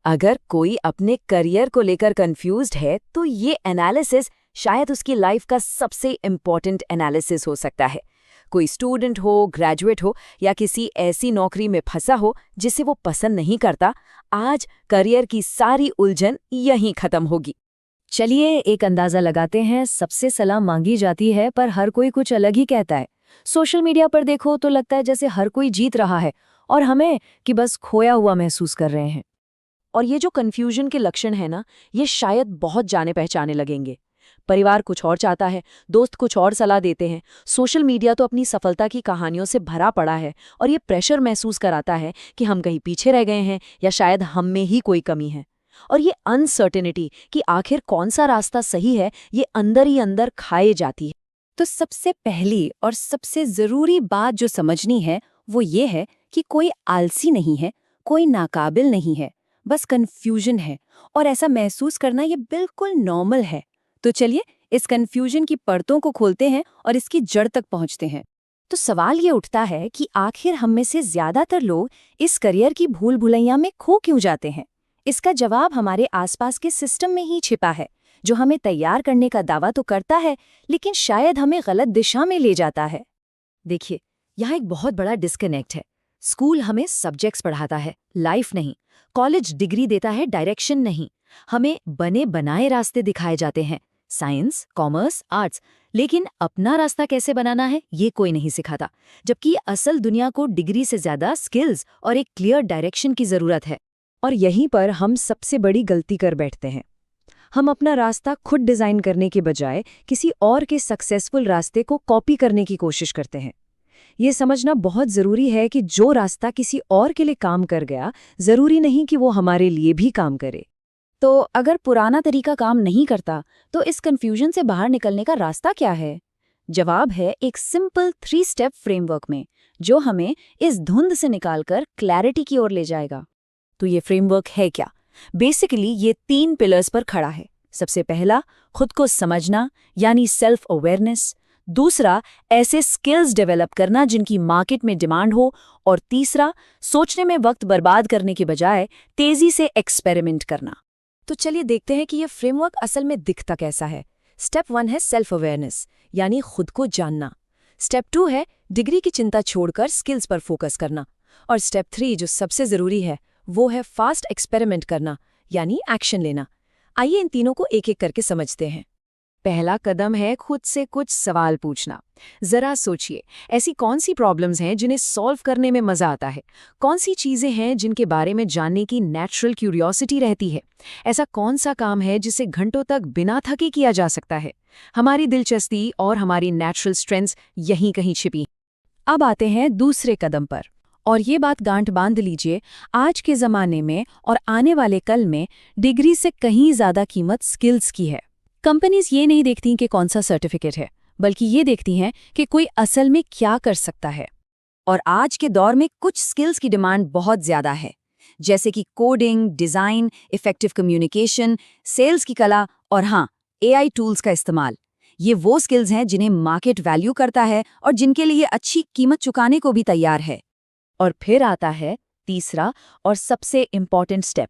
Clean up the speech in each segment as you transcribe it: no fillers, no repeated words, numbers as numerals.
अगर कोई अपने करियर को लेकर कंफ्यूज्ड है तो ये एनालिसिस शायद उसकी लाइफ का सबसे इम्पोर्टेंट एनालिसिस हो सकता है। कोई स्टूडेंट हो, ग्रेजुएट हो या किसी ऐसी नौकरी में फंसा हो जिसे वो पसंद नहीं करता, आज करियर की सारी उलझन यहीं खत्म होगी। चलिए एक अंदाजा लगाते हैं। सबसे सलाह मांगी जाती है पर हर कोई कुछ अलग ही कहता है। सोशल मीडिया पर देखो तो लगता है जैसे हर कोई जीत रहा है और हमें कि बस खोया हुआ महसूस कर रहे हैं। और ये जो कन्फ्यूजन के लक्षण है ना, ये शायद बहुत जाने पहचाने लगेंगे। परिवार कुछ और चाहता है, दोस्त कुछ और सलाह देते हैं, सोशल मीडिया तो अपनी सफलता की कहानियों से भरा पड़ा है और ये प्रेशर महसूस कराता है कि हम कहीं पीछे रह गए हैं या शायद हम में ही कोई कमी है। और ये अनसर्टेनिटी कि आखिर कौन सा रास्ता सही है, ये अंदर ही अंदर खाए जाती है। तो सबसे पहली और सबसे जरूरी बात जो समझनी है वो ये है कि कोई आलसी नहीं है, कोई नाकाबिल नहीं है, बस कंफ्यूजन है। और ऐसा महसूस करना ये बिल्कुल नॉर्मल है। तो चलिए इस कंफ्यूजन की परतों को खोलते हैं और इसकी जड़ तक पहुंचते हैं। तो सवाल ये उठता है कि आखिर हम में से ज्यादातर लोग इस करियर की भूल भुलैया में खो क्यों जाते हैं। इसका जवाब हमारे आसपास के सिस्टम में ही छिपा है, जो हमें तैयार करने का दावा तो करता है लेकिन शायद हमें गलत दिशा में ले जाता है। देखिए, यहाँ एक बहुत बड़ा डिस्कनेक्ट है। स्कूल हमें सब्जेक्ट्स पढ़ाता है, लाइफ नहीं। कॉलेज डिग्री देता है, डायरेक्शन नहीं। हमें बने बनाए रास्ते दिखाए जाते हैं, साइंस, कॉमर्स, आर्ट्स। लेकिन अपना रास्ता कैसे बनाना है ये कोई नहीं सिखाता, जबकि असल दुनिया को डिग्री से ज्यादा स्किल्स और एक क्लियर डायरेक्शन की जरूरत है। और यहीं पर हम सबसे बड़ी गलती कर बैठते हैं। हम अपना रास्ता खुद डिजाइन करने के बजाय किसी और के सक्सेसफुल रास्ते को कॉपी करने की कोशिश करते हैं। ये समझना बहुत जरूरी है कि जो रास्ता किसी और के लिए काम कर गया, जरूरी नहीं कि वो हमारे लिए भी काम करे। तो अगर पुराना तरीका काम नहीं करता तो इस कंफ्यूजन से बाहर निकलने का रास्ता क्या है? जवाब है एक सिंपल 3 स्टेप फ्रेमवर्क में, जो हमें इस धुंध से निकालकर क्लैरिटी की ओर ले जाएगा। तो ये फ्रेमवर्क है क्या? बेसिकली ये 3 पिलर्स पर खड़ा है। सबसे पहला, खुद को समझना यानी सेल्फ अवेयरनेस। दूसरा, ऐसे स्किल्स डेवलप करना जिनकी मार्केट में डिमांड हो। और तीसरा, सोचने में वक्त बर्बाद करने के बजाय तेजी से एक्सपेरिमेंट करना। तो चलिए देखते हैं कि ये फ्रेमवर्क असल में दिखता कैसा है। स्टेप 1 है सेल्फ अवेयरनेस यानी खुद को जानना। स्टेप 2 है डिग्री की चिंता छोड़कर स्किल्स पर फोकस करना। और स्टेप 3 जो सबसे जरूरी है वो है फास्ट एक्सपेरिमेंट करना यानी एक्शन लेना। आइए इन तीनों को एक एक करके समझते हैं। पहला कदम है खुद से कुछ सवाल पूछना। जरा सोचिए, ऐसी कौन सी प्रॉब्लम्स हैं जिन्हें सॉल्व करने में मजा आता है? कौन सी चीजें हैं जिनके बारे में जानने की नेचुरल क्यूरियोसिटी रहती है? ऐसा कौन सा काम है जिसे घंटों तक बिना थके किया जा सकता है? हमारी दिलचस्पी और हमारी नेचुरल स्ट्रेंथ्स यहीं कहीं छिपी। अब आते हैं दूसरे कदम पर। और ये बात गांठ बांध लीजिए, आज के ज़माने में और आने वाले कल में डिग्री से कहीं ज़्यादा कीमत स्किल्स की है। कंपनीज ये नहीं देखती कि कौन सा सर्टिफिकेट है, बल्कि ये देखती हैं कि कोई असल में क्या कर सकता है। और आज के दौर में कुछ स्किल्स की डिमांड बहुत ज़्यादा है, जैसे कि coding, design, effective communication, sales की कला और हाँ, AI टूल्स का इस्तेमाल। ये वो स्किल्स हैं जिन्हें मार्केट वैल्यू करता है और जिनके लिए अच्छी कीमत चुकाने को भी तैयार है। और फिर आता है तीसरा और सबसे इम्पॉर्टेंट स्टेप,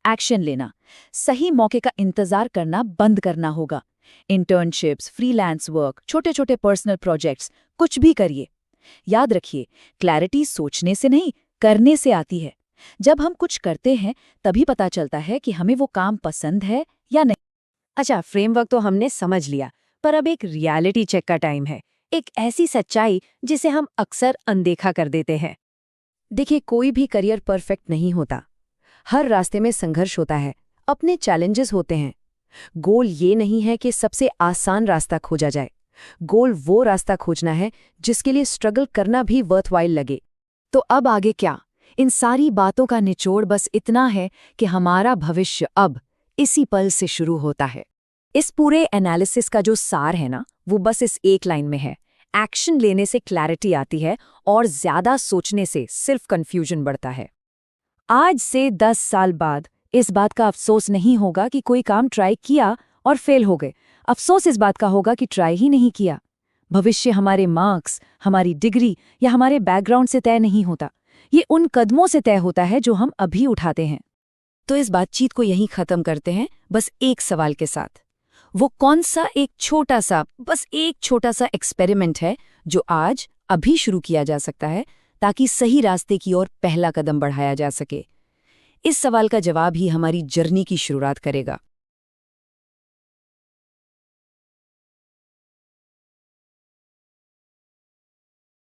एक्शन लेना। सही मौके का इंतजार करना बंद करना होगा। इंटर्नशिप्स, फ्रीलांस वर्क, छोटे छोटे पर्सनल प्रोजेक्ट्स, कुछ भी करिए। याद रखिए, क्लैरिटी सोचने से नहीं, करने से आती है। जब हम कुछ करते हैं तभी पता चलता है कि हमें वो काम पसंद है या नहीं। अच्छा, फ्रेमवर्क तो हमने समझ लिया, पर अब एक रियलिटी चेक का टाइम है। एक ऐसी सच्चाई जिसे हम अक्सर अनदेखा कर देते हैं। देखिए, कोई भी करियर परफेक्ट नहीं होता। हर रास्ते में संघर्ष होता है, अपने चैलेंजेस होते हैं। गोल ये नहीं है कि सबसे आसान रास्ता खोजा जाए। गोल वो रास्ता खोजना है जिसके लिए स्ट्रगल करना भी वर्थवाइल लगे। तो अब आगे क्या? इन सारी बातों का निचोड़ बस इतना है कि हमारा भविष्य अब इसी पल से शुरू होता है। इस पूरे एनालिसिस का जो सार है ना, वो बस इस एक लाइन में है। एक्शन लेने से क्लैरिटी आती है और ज्यादा सोचने से सिर्फ कंफ्यूजन बढ़ता है। आज से 10 साल बाद इस बात का अफसोस नहीं होगा कि कोई काम ट्राई किया और फेल हो गए। अफसोस इस बात का होगा कि ट्राई ही नहीं किया। भविष्य हमारे मार्क्स, हमारी डिग्री या हमारे बैकग्राउंड से तय नहीं होता। ये उन कदमों से तय होता है जो हम अभी उठाते हैं। तो इस बातचीत को यहीं खत्म करते हैं, बस एक सवाल के साथ। वो कौन सा एक छोटा सा, बस एक छोटा सा एक्सपेरिमेंट है जो आज अभी शुरू किया जा सकता है ताकि सही रास्ते की ओर पहला कदम बढ़ाया जा सके? इस सवाल का जवाब ही हमारी जर्नी की शुरुआत करेगा।